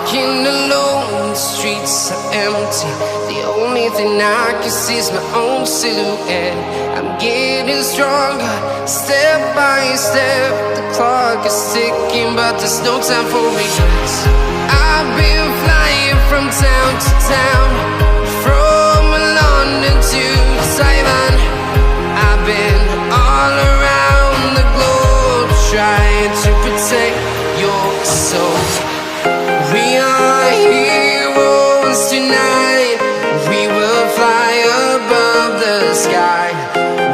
walking alone, the streets are empty. The only thing I can see is my own silhouette. I'm getting stronger, step by step. The clock is ticking, but there's no time for regrets. I've been flying from town to town, from London to Taiwan. I've been all around the globe, trying to protect your soul. We are heroes tonight. We will fly above the sky.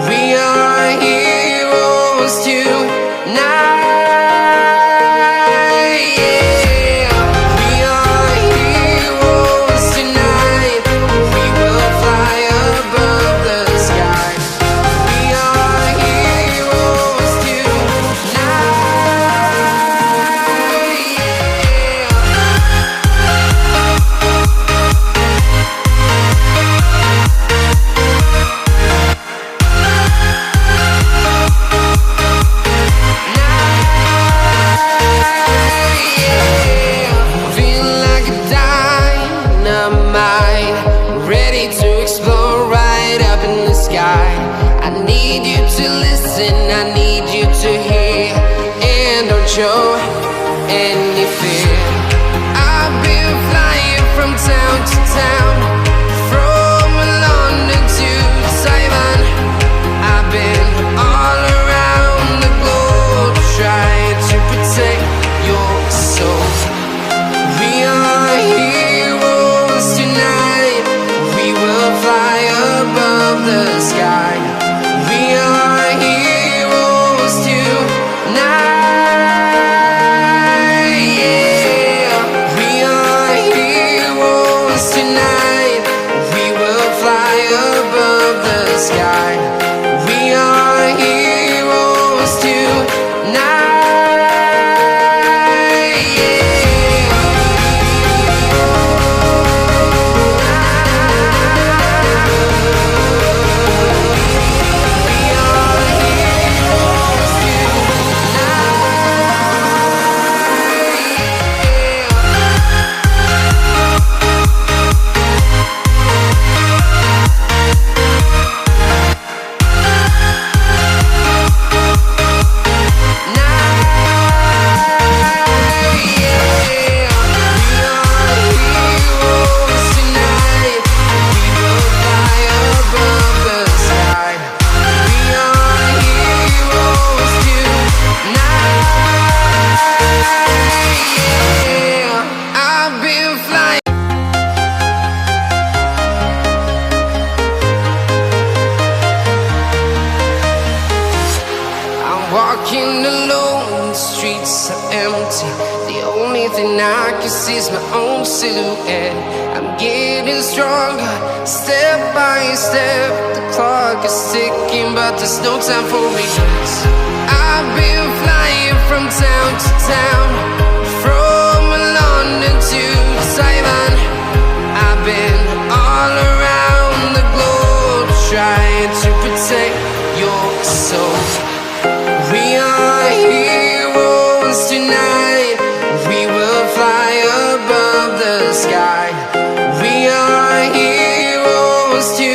We are heroes tonight. Yeah. We are heroes tonight. We will fly above the sky. We are heroes I need you to listen, I need you to hear, and don't show any fear. I've been flying from town to town, from London to Taiwan. I've been all around the globe, trying to protect your soul. We are heroes tonight. We will fly above the sky. We are heroes tonight. Yeah. We are heroes tonight. We will fly above the sky. We are heroes tonight. Walking alone, the streets are empty. The only thing I can see is my own silhouette. I'm getting stronger, step by step. The clock is ticking, but there's no time for regrets. I've been flying from town to town, from London to